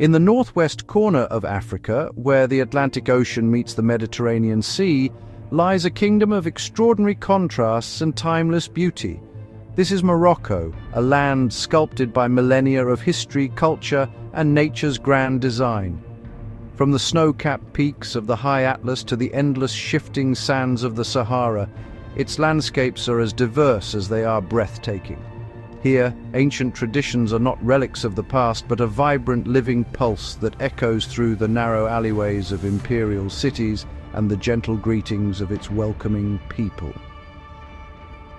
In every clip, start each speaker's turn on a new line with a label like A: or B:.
A: In the northwest corner of Africa, where the Atlantic Ocean meets the Mediterranean Sea, lies a kingdom of extraordinary contrasts and timeless beauty. This is Morocco, a land sculpted by millennia of history, culture, and nature's grand design. From the snow-capped peaks of the high Atlas to the endless shifting sands of the Sahara, its landscapes are as diverse as they are breathtaking. Here, ancient traditions are not relics of the past, but a vibrant living pulse that echoes through the narrow alleyways of imperial cities and the gentle greetings of its welcoming people.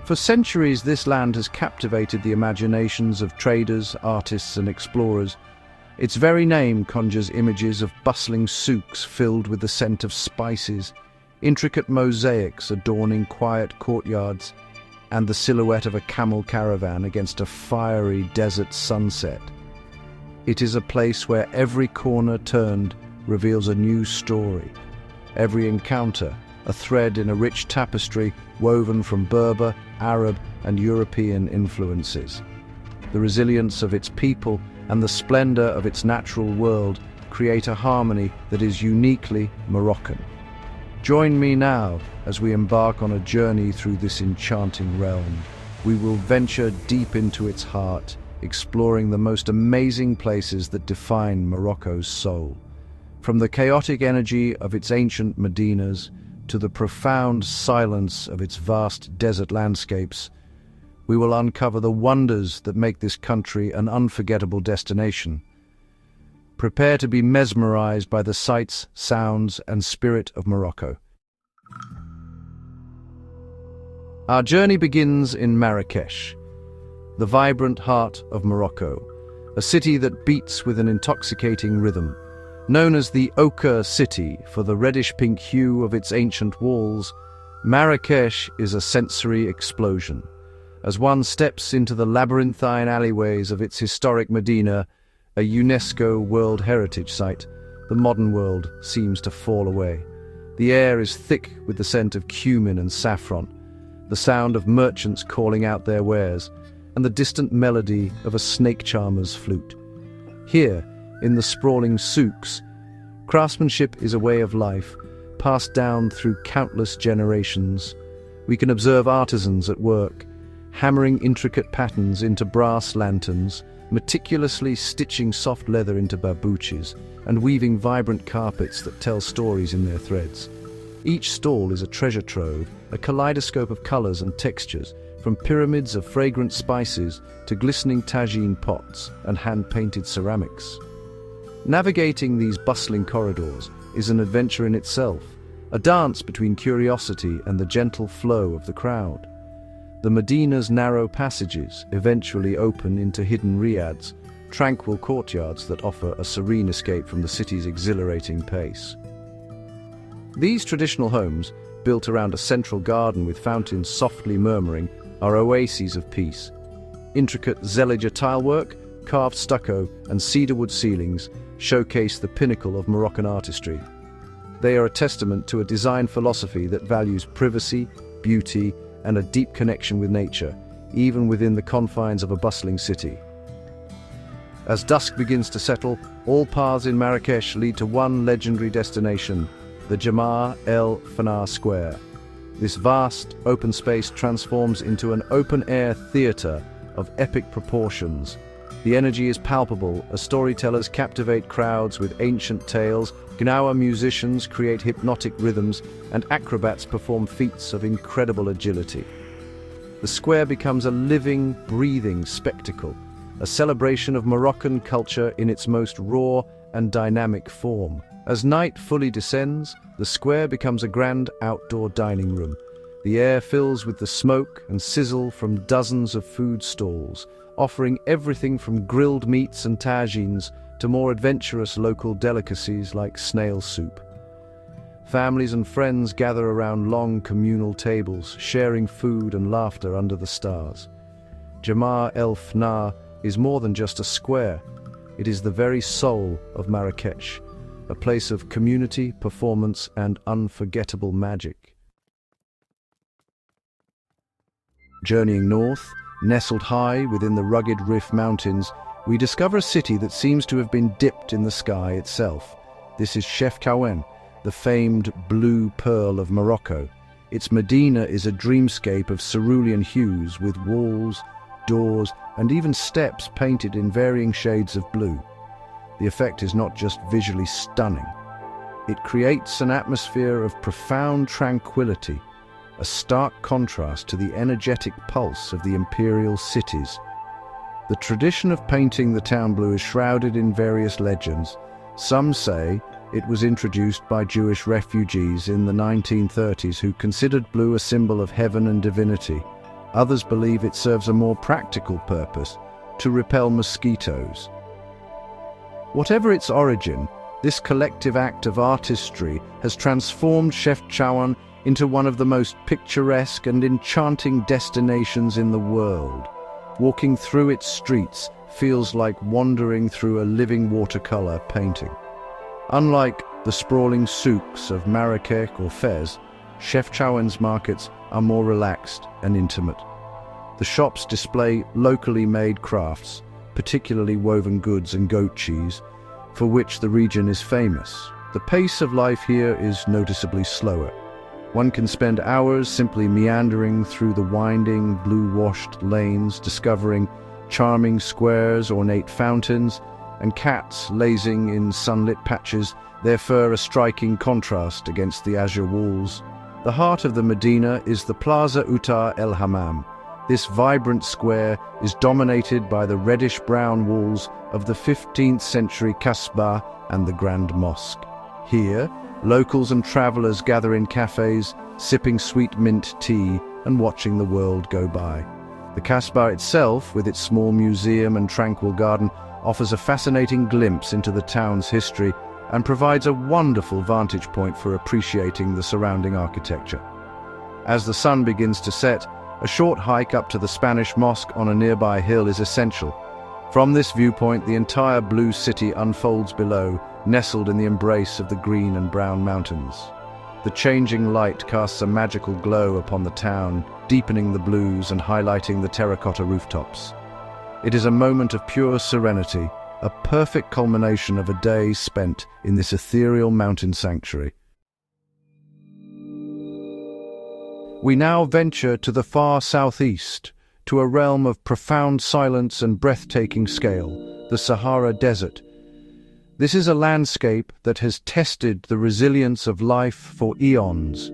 A: For centuries, this land has captivated the imaginations of traders, artists, and explorers. Its very name conjures images of bustling souks filled with the scent of spices, intricate mosaics adorning quiet courtyards, and the silhouette of a camel caravan against a fiery desert sunset. It is a place where every corner turned reveals a new story. Every encounter, a thread in a rich tapestry woven from Berber, Arab, and European influences. The resilience of its people and the splendor of its natural world create a harmony that is uniquely Moroccan. Join me now as we embark on a journey through this enchanting realm. We will venture deep into its heart, exploring the most amazing places that define Morocco's soul. From the chaotic energy of its ancient medinas to the profound silence of its vast desert landscapes, we will uncover the wonders that make this country an unforgettable destination. Prepare to be mesmerized by the sights, sounds, and spirit of Morocco. Our journey begins in Marrakech, the vibrant heart of Morocco, a city that beats with an intoxicating rhythm. Known as the Ochre City for the reddish-pink hue of its ancient walls, Marrakech is a sensory explosion. As one steps into the labyrinthine alleyways of its historic Medina, a UNESCO World Heritage Site, the modern world seems to fall away. The air is thick with the scent of cumin and saffron, the sound of merchants calling out their wares, and the distant melody of a snake charmer's flute. Here, in the sprawling souks, craftsmanship is a way of life, passed down through countless generations. We can observe artisans at work, hammering intricate patterns into brass lanterns, meticulously stitching soft leather into babouches, and weaving vibrant carpets that tell stories in their threads. Each stall is a treasure trove, a kaleidoscope of colors and textures, from pyramids of fragrant spices to glistening tagine pots and hand-painted ceramics. Navigating these bustling corridors is an adventure in itself, a dance between curiosity and the gentle flow of the crowd. The Medina's narrow passages eventually open into hidden riads, tranquil courtyards that offer a serene escape from the city's exhilarating pace. These traditional homes, built around a central garden with fountains softly murmuring, are oases of peace. Intricate Zellige tilework, carved stucco, and cedarwood ceilings showcase the pinnacle of Moroccan artistry. They are a testament to a design philosophy that values privacy, beauty, and a deep connection with nature, even within the confines of a bustling city. As dusk begins to settle, all paths in Marrakech lead to one legendary destination, the Jemaa El Fna Square. This vast, open space transforms into an open-air theater of epic proportions. The energy is palpable as storytellers captivate crowds with ancient tales, Gnawa musicians create hypnotic rhythms, and acrobats perform feats of incredible agility. The square becomes a living, breathing spectacle, a celebration of Moroccan culture in its most raw and dynamic form. As night fully descends, the square becomes a grand outdoor dining room. The air fills with the smoke and sizzle from dozens of food stalls, offering everything from grilled meats and tagines to more adventurous local delicacies like snail soup. Families and friends gather around long communal tables, sharing food and laughter under the stars. Jemaa El Fna is more than just a square. It is the very soul of Marrakech, a place of community, performance, and unforgettable magic. Journeying north, nestled high within the rugged Rif Mountains, we discover a city that seems to have been dipped in the sky itself. This is Chefchaouen, the famed blue pearl of Morocco. Its Medina is a dreamscape of cerulean hues with walls, doors, and even steps painted in varying shades of blue. The effect is not just visually stunning. It creates an atmosphere of profound tranquility, a stark contrast to the energetic pulse of the imperial cities. The tradition of painting the town blue is shrouded in various legends. Some say it was introduced by Jewish refugees in the 1930s who considered blue a symbol of heaven and divinity. Others believe it serves a more practical purpose, to repel mosquitoes. Whatever its origin, this collective act of artistry has transformed Chefchaouen into one of the most picturesque and enchanting destinations in the world. Walking through its streets feels like wandering through a living watercolor painting. Unlike the sprawling souks of Marrakech or Fez, Chefchaouen's markets are more relaxed and intimate. The shops display locally made crafts, particularly woven goods and goat cheese, for which the region is famous. The pace of life here is noticeably slower. One can spend hours simply meandering through the winding, blue-washed lanes, discovering charming squares, ornate fountains, and cats lazing in sunlit patches, their fur a striking contrast against the azure walls. The heart of the Medina is the Plaza Utar El Hammam. This vibrant square is dominated by the reddish-brown walls of the 15th century Kasbah and the Grand Mosque. Here, locals and travelers gather in cafes, sipping sweet mint tea and watching the world go by. The Kasbah itself, with its small museum and tranquil garden, offers a fascinating glimpse into the town's history and provides a wonderful vantage point for appreciating the surrounding architecture. As the sun begins to set, a short hike up to the Spanish mosque on a nearby hill is essential. From this viewpoint, the entire blue city unfolds below, nestled in the embrace of the green and brown mountains. The changing light casts a magical glow upon the town, deepening the blues and highlighting the terracotta rooftops. It is a moment of pure serenity, a perfect culmination of a day spent in this ethereal mountain sanctuary. We now venture to the far southeast, to a realm of profound silence and breathtaking scale, the Sahara Desert. This is a landscape that has tested the resilience of life for eons.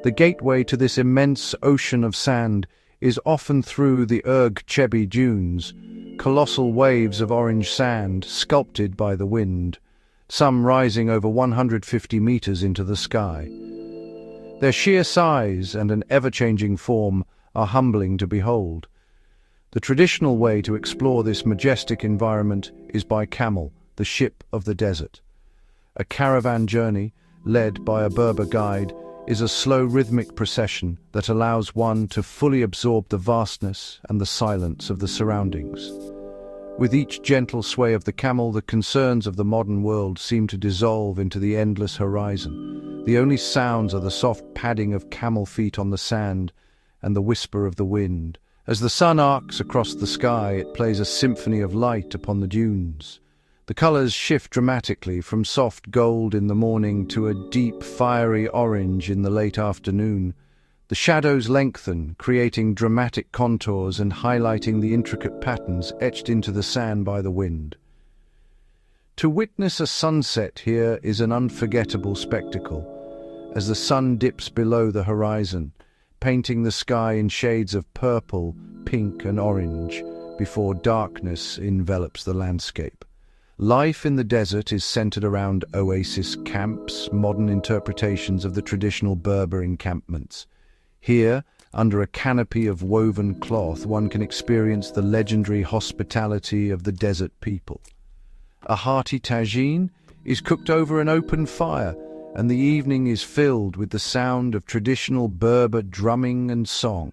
A: The gateway to this immense ocean of sand is often through the Erg Chebi dunes, colossal waves of orange sand sculpted by the wind, some rising over 150 meters into the sky. Their sheer size and an ever-changing form are humbling to behold. The traditional way to explore this majestic environment is by camel, the ship of the desert. A caravan journey, led by a Berber guide, is a slow rhythmic procession that allows one to fully absorb the vastness and the silence of the surroundings. With each gentle sway of the camel, the concerns of the modern world seem to dissolve into the endless horizon. The only sounds are the soft padding of camel feet on the sand and the whisper of the wind. As the sun arcs across the sky, it plays a symphony of light upon the dunes. The colors shift dramatically from soft gold in the morning to a deep, fiery orange in the late afternoon. The shadows lengthen, creating dramatic contours and highlighting the intricate patterns etched into the sand by the wind. To witness a sunset here is an unforgettable spectacle, as the sun dips below the horizon, painting the sky in shades of purple, pink and orange, before darkness envelops the landscape. Life in the desert is centered around oasis camps, modern interpretations of the traditional Berber encampments. Here, under a canopy of woven cloth, one can experience the legendary hospitality of the desert people. A hearty tagine is cooked over an open fire, and the evening is filled with the sound of traditional Berber drumming and song.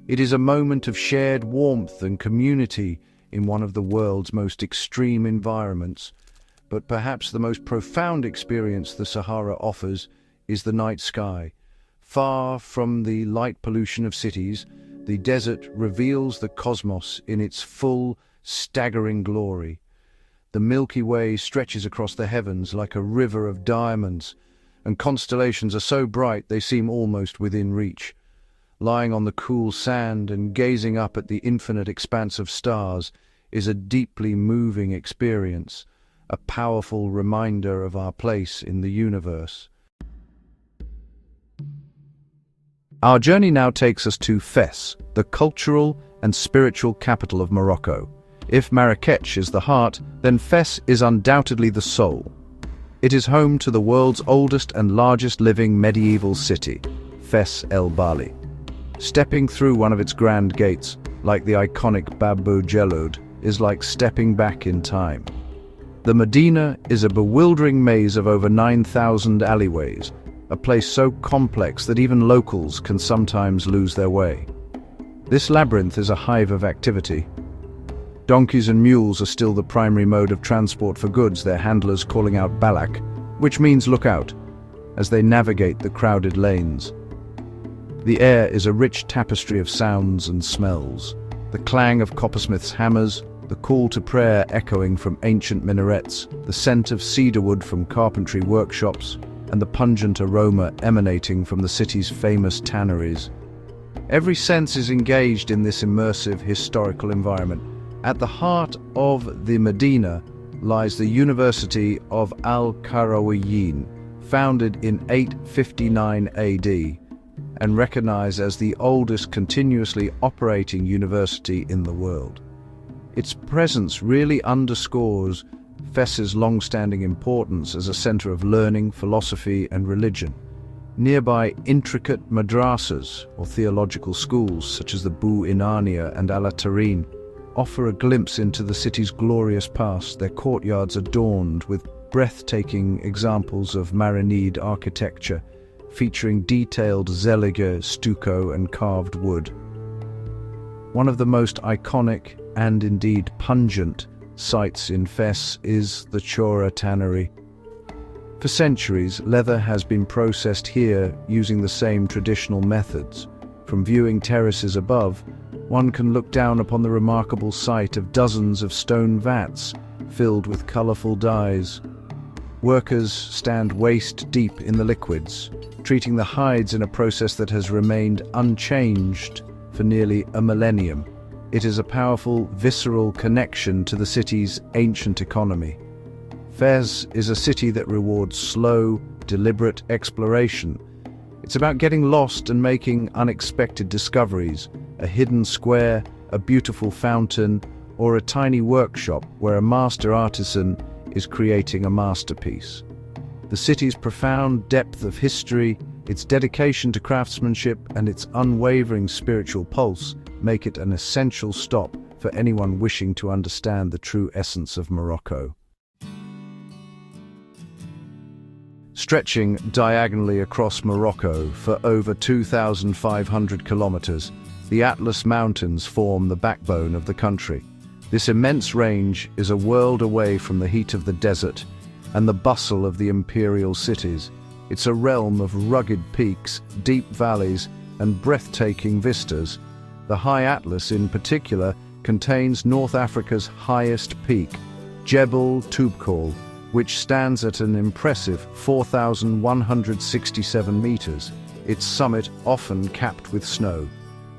A: It is a moment of shared warmth and community in one of the world's most extreme environments. But perhaps the most profound experience the Sahara offers is the night sky. Far from the light pollution of cities, the desert reveals the cosmos in its full, staggering glory. The Milky Way stretches across the heavens like a river of diamonds, and constellations are so bright they seem almost within reach. Lying on the cool sand and gazing up at the infinite expanse of stars is a deeply moving experience, a powerful reminder of our place in the universe. Our journey now takes us to Fes, the cultural and spiritual capital of Morocco. If Marrakech is the heart, then Fes is undoubtedly the soul. It is home to the world's oldest and largest living medieval city, Fes El Bali. Stepping through one of its grand gates, like the iconic Bab el-Jalloud, is like stepping back in time. The Medina is a bewildering maze of over 9,000 alleyways, a place so complex that even locals can sometimes lose their way. This labyrinth is a hive of activity. Donkeys and mules are still the primary mode of transport for goods, their handlers calling out balak, which means look out, as they navigate the crowded lanes. The air is a rich tapestry of sounds and smells. The clang of coppersmiths' hammers, the call to prayer echoing from ancient minarets, the scent of cedarwood from carpentry workshops, and the pungent aroma emanating from the city's famous tanneries. Every sense is engaged in this immersive historical environment. At the heart of the Medina lies the University of Al-Qarawiyyin, founded in 859 AD, and recognized as the oldest continuously operating university in the world. Its presence really underscores Fes's long-standing importance as a center of learning, philosophy, and religion. Nearby intricate madrasas, or theological schools, such as the Bou Inania and Al-Tarin, offer a glimpse into the city's glorious past, their courtyards adorned with breathtaking examples of Marinid architecture, featuring detailed Zeliger stucco and carved wood. One of the most iconic and indeed pungent sights in Fes is the Chora tannery. For centuries, leather has been processed here using the same traditional methods. From viewing terraces above, one can look down upon the remarkable sight of dozens of stone vats filled with colorful dyes. Workers stand waist-deep in the liquids, treating the hides in a process that has remained unchanged for nearly a millennium. It is a powerful, visceral connection to the city's ancient economy. Fes is a city that rewards slow, deliberate exploration. It's about getting lost and making unexpected discoveries, a hidden square, a beautiful fountain, or a tiny workshop where a master artisan is creating a masterpiece. The city's profound depth of history, its dedication to craftsmanship, and its unwavering spiritual pulse make it an essential stop for anyone wishing to understand the true essence of Morocco. Stretching diagonally across Morocco for over 2,500 kilometers, the Atlas Mountains form the backbone of the country. This immense range is a world away from the heat of the desert and the bustle of the imperial cities. It's a realm of rugged peaks, deep valleys, and breathtaking vistas. The High Atlas, in particular, contains North Africa's highest peak, Jebel Toubkal, which stands at an impressive 4,167 meters, its summit often capped with snow.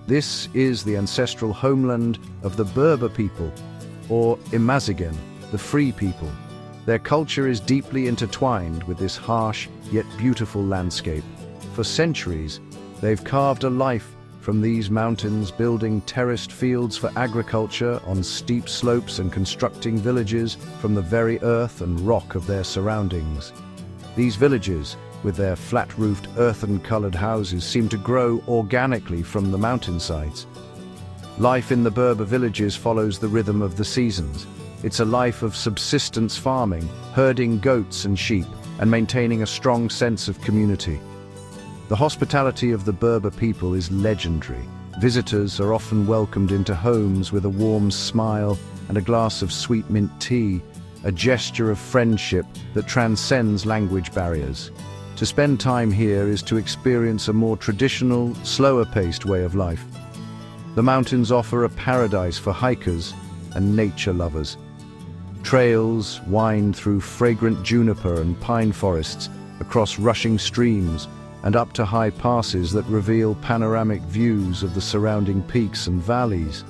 A: This is the ancestral homeland of the Berber people, or Imazigen, the Free People. Their culture is deeply intertwined with this harsh yet beautiful landscape. For centuries, they've carved a life from these mountains, building terraced fields for agriculture on steep slopes and constructing villages from the very earth and rock of their surroundings. These villages, with their flat-roofed, earthen-colored houses, seem to grow organically from the mountainsides. Life in the Berber villages follows the rhythm of the seasons. It's a life of subsistence farming, herding goats and sheep, and maintaining a strong sense of community. The hospitality of the Berber people is legendary. Visitors are often welcomed into homes with a warm smile and a glass of sweet mint tea, a gesture of friendship that transcends language barriers. To spend time here is to experience a more traditional, slower-paced way of life. The mountains offer a paradise for hikers, and nature lovers. Trails wind through fragrant juniper and pine forests, across rushing streams, and up to high passes that reveal panoramic views of the surrounding peaks and valleys.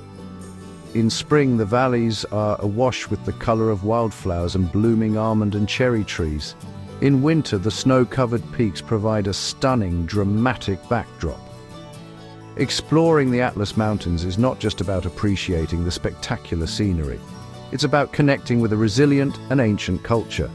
A: In spring, the valleys are awash with the color of wildflowers and blooming almond and cherry trees. In winter, the snow-covered peaks provide a stunning, dramatic backdrop. Exploring the Atlas Mountains is not just about appreciating the spectacular scenery. It's about connecting with a resilient and ancient culture.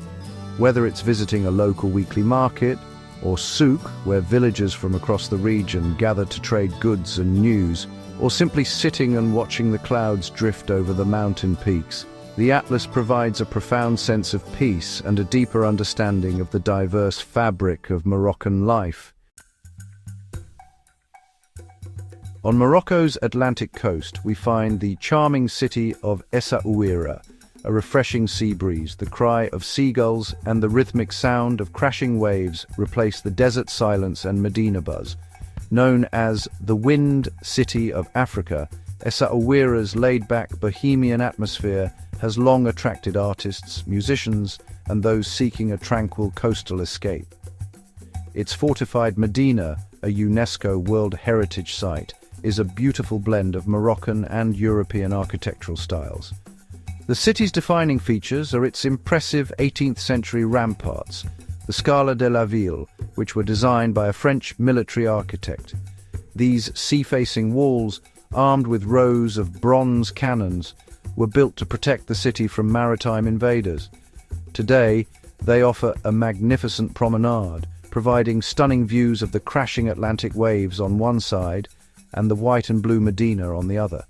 A: Whether it's visiting a local weekly market or souk, where villagers from across the region gather to trade goods and news, or simply sitting and watching the clouds drift over the mountain peaks, the Atlas provides a profound sense of peace and a deeper understanding of the diverse fabric of Moroccan life. On Morocco's Atlantic coast, we find the charming city of Essaouira. A refreshing sea breeze, the cry of seagulls, and the rhythmic sound of crashing waves replace the desert silence and Medina buzz. Known as the Wind City of Africa, Essaouira's laid-back bohemian atmosphere has long attracted artists, musicians, and those seeking a tranquil coastal escape. Its fortified Medina, a UNESCO World Heritage Site, is a beautiful blend of Moroccan and European architectural styles. The city's defining features are its impressive 18th-century ramparts, the Scala de la Ville, which were designed by a French military architect. These sea-facing walls, armed with rows of bronze cannons, were built to protect the city from maritime invaders. Today, they offer a magnificent promenade, providing stunning views of the crashing Atlantic waves on one side and the white and blue Medina on the other.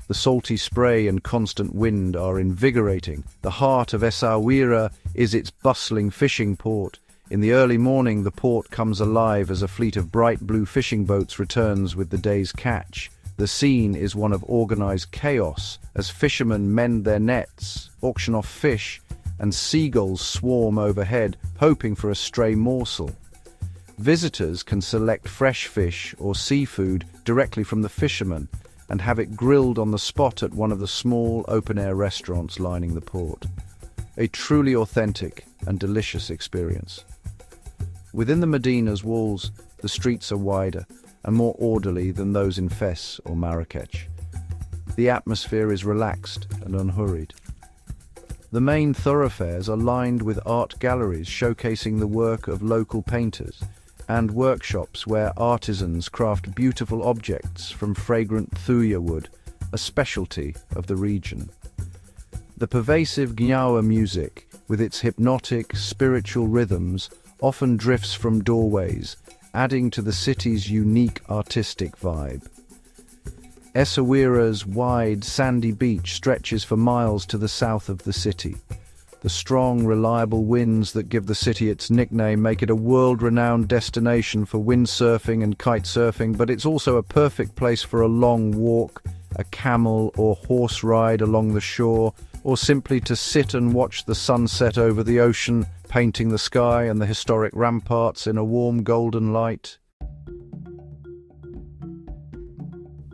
A: The salty spray and constant wind are invigorating. The heart of Essaouira is its bustling fishing port. In the early morning, the port comes alive as a fleet of bright blue fishing boats returns with the day's catch. The scene is one of organized chaos as fishermen mend their nets, auction off fish, and seagulls swarm overhead, hoping for a stray morsel. Visitors can select fresh fish or seafood directly from the fishermen and have it grilled on the spot at one of the small open-air restaurants lining the port. A truly authentic and delicious experience. Within the Medina's walls, the streets are wider and more orderly than those in Fes or Marrakech. The atmosphere is relaxed and unhurried. The main thoroughfares are lined with art galleries showcasing the work of local painters, and workshops where artisans craft beautiful objects from fragrant thuya wood, a specialty of the region. The pervasive Gnawa music, with its hypnotic, spiritual rhythms, often drifts from doorways, adding to the city's unique artistic vibe. Essaouira's wide, sandy beach stretches for miles to the south of the city. The strong, reliable winds that give the city its nickname make it a world-renowned destination for windsurfing and kite surfing, but it's also a perfect place for a long walk, a camel or horse ride along the shore, or simply to sit and watch the sunset over the ocean, painting the sky and the historic ramparts in a warm golden light.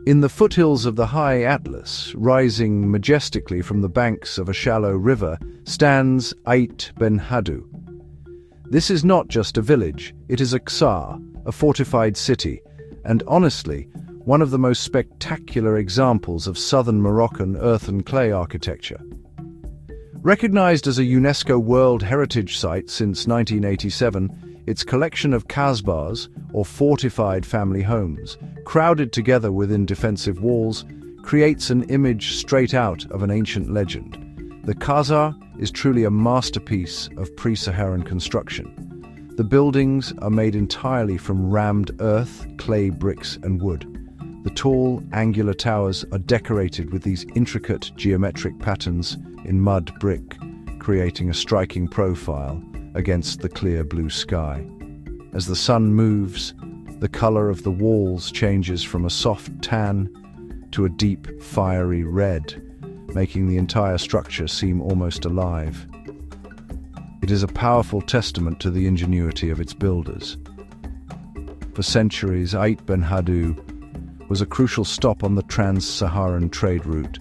A: In the foothills of the high Atlas, rising majestically from the banks of a shallow river, stands Ait Ben Haddou. This is not just a village, it is a Ksar, a fortified city, and honestly, one of the most spectacular examples of southern Moroccan earth and clay architecture. Recognized as a UNESCO World Heritage Site since 1987, its collection of kasbahs, or fortified family homes, crowded together within defensive walls, creates an image straight out of an ancient legend. The Khazar is truly a masterpiece of pre-Saharan construction. The buildings are made entirely from rammed earth, clay bricks and wood. The tall, angular towers are decorated with these intricate geometric patterns in mud brick, creating a striking profile against the clear blue sky. As the sun moves, the color of the walls changes from a soft tan to a deep, fiery red, making the entire structure seem almost alive. It is a powerful testament to the ingenuity of its builders. For centuries, Ait Ben Haddou was a crucial stop on the trans-Saharan trade route,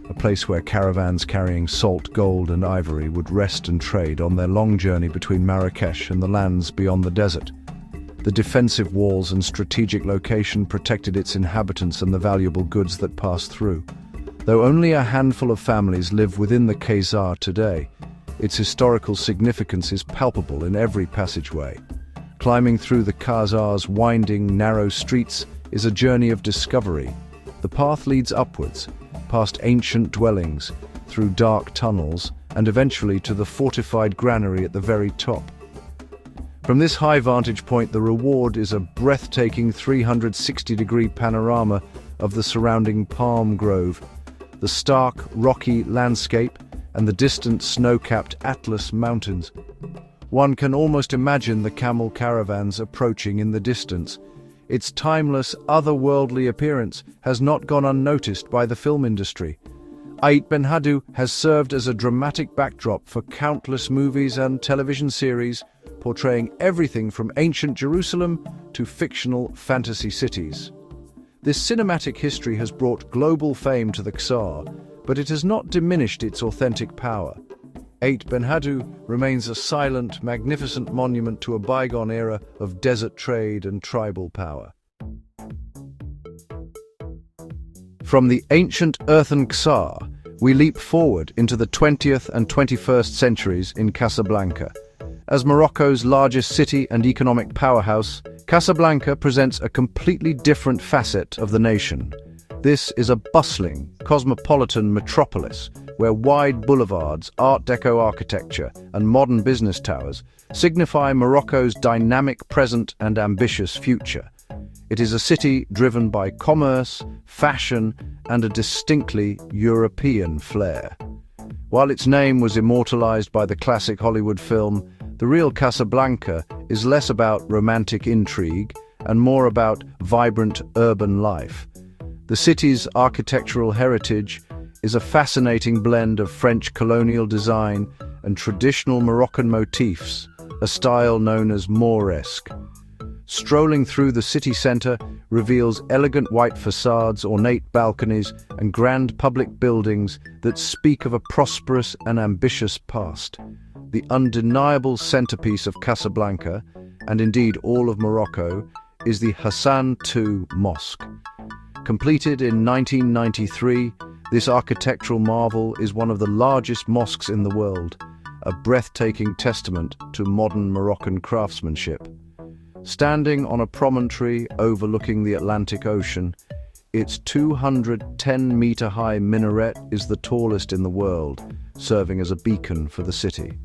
A: a place where caravans carrying salt, gold and ivory would rest and trade on their long journey between Marrakech and the lands beyond the desert. The defensive walls and strategic location protected its inhabitants and the valuable goods that passed through. Though only a handful of families live within the Khazar today, its historical significance is palpable in every passageway. Climbing through the Khazar's winding, narrow streets is a journey of discovery. The path leads upwards, past ancient dwellings, through dark tunnels, and eventually to the fortified granary at the very top. From this high vantage point, the reward is a breathtaking 360-degree panorama of the surrounding palm grove, the stark, rocky landscape, and the distant snow-capped Atlas Mountains. One can almost imagine the camel caravans approaching in the distance. Its timeless, otherworldly appearance has not gone unnoticed by the film industry. Ait Ben Haddou has served as a dramatic backdrop for countless movies and television series, portraying everything from ancient Jerusalem to fictional fantasy cities. This cinematic history has brought global fame to the Khazar, but it has not diminished its authentic power. Ait Ben Haddou remains a silent, magnificent monument to a bygone era of desert trade and tribal power. From the ancient earthen Khazar, we leap forward into the 20th and 21st centuries in Casablanca. As Morocco's largest city and economic powerhouse, Casablanca presents a completely different facet of the nation. This is a bustling, cosmopolitan metropolis where wide boulevards, Art Deco architecture, and modern business towers signify Morocco's dynamic present and ambitious future. It is a city driven by commerce, fashion, and a distinctly European flair. While its name was immortalized by the classic Hollywood film, the real Casablanca is less about romantic intrigue and more about vibrant urban life. The city's architectural heritage is a fascinating blend of French colonial design and traditional Moroccan motifs, a style known as Mauresque. Strolling through the city centre reveals elegant white facades, ornate balconies, and grand public buildings that speak of a prosperous and ambitious past. The undeniable centerpiece of Casablanca, and indeed all of Morocco, is the Hassan II Mosque. Completed in 1993, this architectural marvel is one of the largest mosques in the world, a breathtaking testament to modern Moroccan craftsmanship. Standing on a promontory overlooking the Atlantic Ocean, its 210-meter-high minaret is the tallest in the world, serving as a beacon for the city.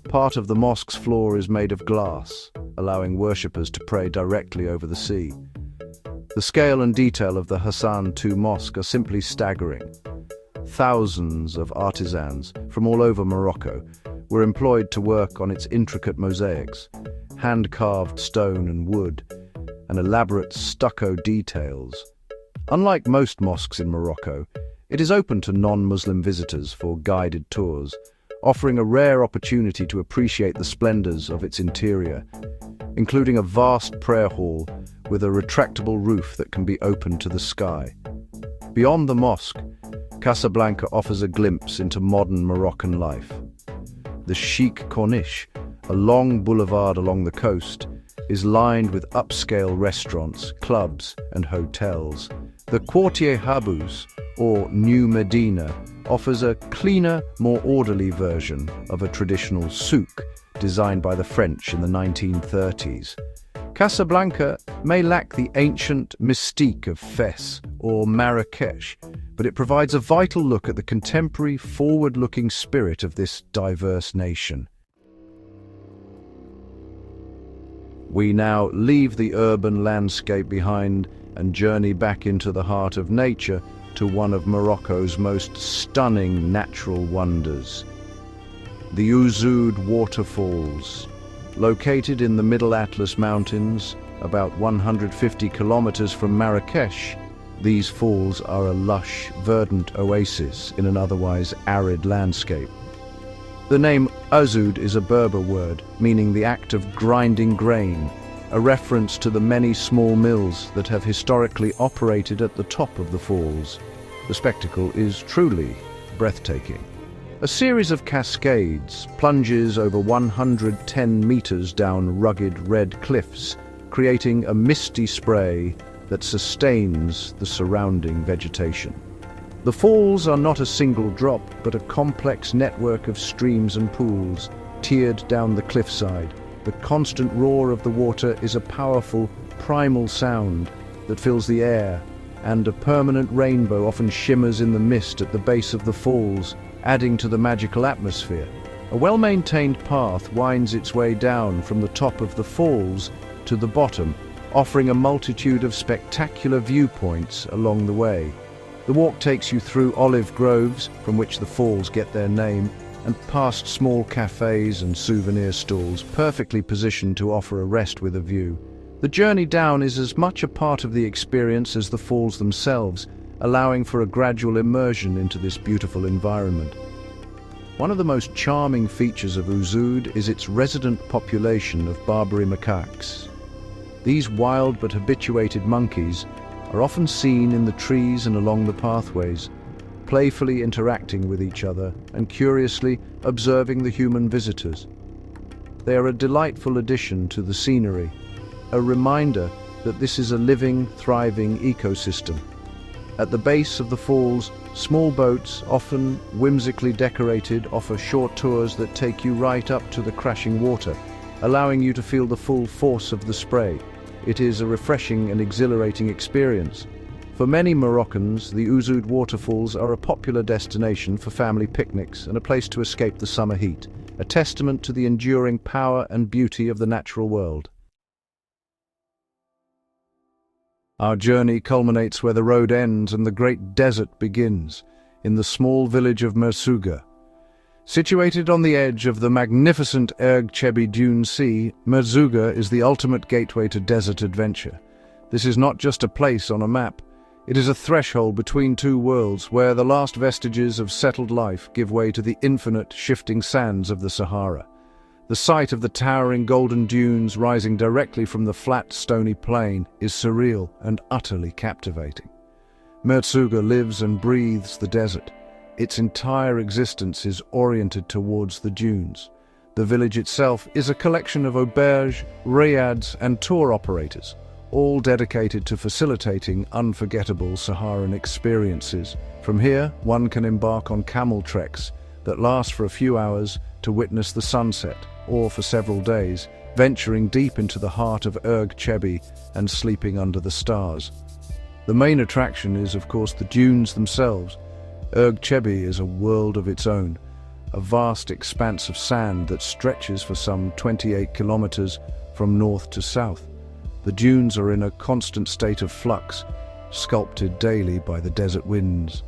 A: Part of the mosque's floor is made of glass, allowing worshippers to pray directly over the sea. The scale and detail of the Hassan II Mosque are simply staggering. Thousands of artisans from all over Morocco were employed to work on its intricate mosaics, hand-carved stone and wood, and elaborate stucco details. Unlike most mosques in Morocco, it is open to non-Muslim visitors for guided tours, offering a rare opportunity to appreciate the splendors of its interior, including a vast prayer hall with a retractable roof that can be opened to the sky. Beyond the mosque, Casablanca offers a glimpse into modern Moroccan life. The chic Corniche, a long boulevard along the coast, is lined with upscale restaurants, clubs, and hotels. The Quartier Habous, or New Medina, offers a cleaner, more orderly version of a traditional souk designed by the French in the 1930s. Casablanca may lack the ancient mystique of Fes or Marrakech, but it provides a vital look at the contemporary, forward-looking spirit of this diverse nation. We now leave the urban landscape behind and journey back into the heart of nature to one of Morocco's most stunning natural wonders. The Ouzoud Waterfalls. Located in the Middle Atlas Mountains, about 150 kilometers from Marrakech, these falls are a lush, verdant oasis in an otherwise arid landscape. The name Ouzoud is a Berber word, meaning the act of grinding grain, a reference to the many small mills that have historically operated at the top of the falls. The spectacle is truly breathtaking. A series of cascades plunges over 110 meters down rugged red cliffs, creating a misty spray that sustains the surrounding vegetation. The falls are not a single drop, but a complex network of streams and pools, tiered down the cliffside. The constant roar of the water is a powerful, primal sound that fills the air, and a permanent rainbow often shimmers in the mist at the base of the falls, adding to the magical atmosphere. A well-maintained path winds its way down from the top of the falls to the bottom, offering a multitude of spectacular viewpoints along the way. The walk takes you through olive groves, from which the falls get their name, and past small cafes and souvenir stalls, perfectly positioned to offer a rest with a view. The journey down is as much a part of the experience as the falls themselves, allowing for a gradual immersion into this beautiful environment. One of the most charming features of Ouzoud is its resident population of Barbary macaques. These wild but habituated monkeys are often seen in the trees and along the pathways, playfully interacting with each other and curiously observing the human visitors. They are a delightful addition to the scenery, a reminder that this is a living, thriving ecosystem. At the base of the falls, small boats, often whimsically decorated, offer short tours that take you right up to the crashing water, allowing you to feel the full force of the spray. It is a refreshing and exhilarating experience. For many Moroccans, the Ouzoud waterfalls are a popular destination for family picnics and a place to escape the summer heat, a testament to the enduring power and beauty of the natural world. Our journey culminates where the road ends and the great desert begins, in the small village of Merzouga. Situated on the edge of the magnificent Erg Chebi Dune Sea, Merzouga is the ultimate gateway to desert adventure. This is not just a place on a map. It is a threshold between two worlds where the last vestiges of settled life give way to the infinite shifting sands of the Sahara. The sight of the towering golden dunes rising directly from the flat, stony plain is surreal and utterly captivating. Merzouga lives and breathes the desert. Its entire existence is oriented towards the dunes. The village itself is a collection of auberges, riads, and tour operators, all dedicated to facilitating unforgettable Saharan experiences. From here, one can embark on camel treks that last for a few hours to witness the sunset, or for several days, venturing deep into the heart of Erg Chebi and sleeping under the stars. The main attraction is, of course, the dunes themselves. Erg Chebi is a world of its own, a vast expanse of sand that stretches for some 28 kilometers from north to south. The dunes are in a constant state of flux, sculpted daily by the desert winds.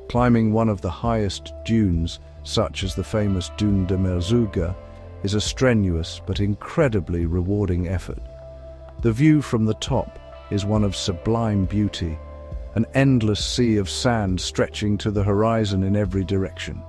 A: Climbing one of the highest dunes, such as the famous Dune de Merzouga, is a strenuous but incredibly rewarding effort. The view from the top is one of sublime beauty, an endless sea of sand stretching to the horizon in every direction.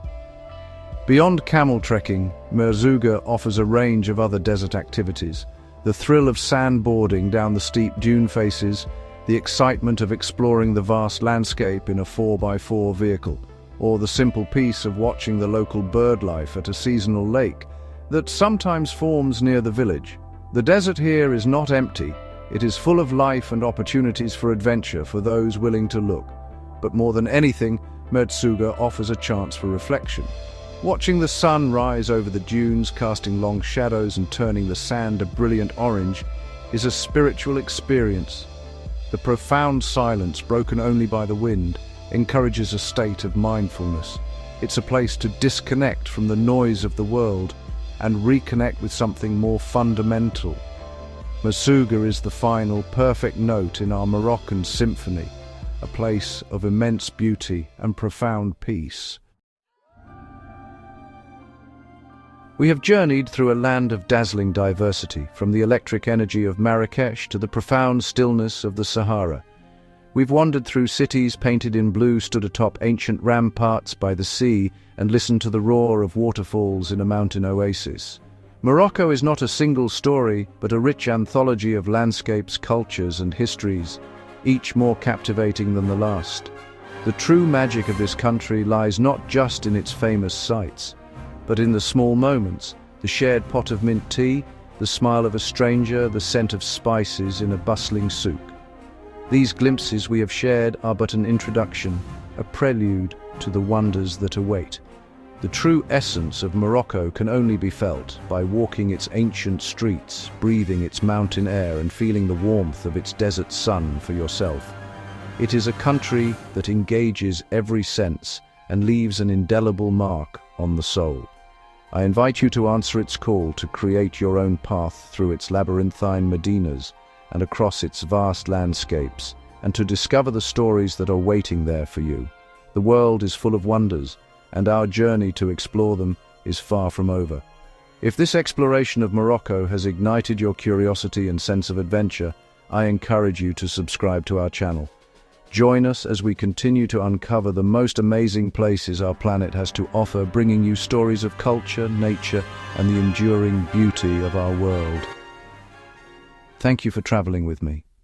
A: Beyond camel trekking, Merzouga offers a range of other desert activities. The thrill of sandboarding down the steep dune faces, the excitement of exploring the vast landscape in a 4x4 vehicle, or the simple peace of watching the local bird life at a seasonal lake that sometimes forms near the village. The desert here is not empty. It is full of life and opportunities for adventure for those willing to look. But more than anything, Merzouga offers a chance for reflection. Watching the sun rise over the dunes, casting long shadows and turning the sand a brilliant orange, is a spiritual experience. The profound silence, broken only by the wind, encourages a state of mindfulness. It's a place to disconnect from the noise of the world and reconnect with something more fundamental. Merzouga is the final, perfect note in our Moroccan symphony, a place of immense beauty and profound peace. We have journeyed through a land of dazzling diversity, from the electric energy of Marrakech to the profound stillness of the Sahara. We've wandered through cities painted in blue, stood atop ancient ramparts by the sea, and listened to the roar of waterfalls in a mountain oasis. Morocco is not a single story, but a rich anthology of landscapes, cultures, and histories, each more captivating than the last. The true magic of this country lies not just in its famous sights, but in the small moments, the shared pot of mint tea, the smile of a stranger, the scent of spices in a bustling souk. These glimpses we have shared are but an introduction, a prelude to the wonders that await. The true essence of Morocco can only be felt by walking its ancient streets, breathing its mountain air and feeling the warmth of its desert sun for yourself. It is a country that engages every sense and leaves an indelible mark on the soul. I invite you to answer its call to create your own path through its labyrinthine medinas and across its vast landscapes, and to discover the stories that are waiting there for you. The world is full of wonders, and our journey to explore them is far from over. If this exploration of Morocco has ignited your curiosity and sense of adventure, I encourage you to subscribe to our channel. Join us as we continue to uncover the most amazing places our planet has to offer, bringing you stories of culture, nature, and the enduring beauty of our world. Thank you for traveling with me.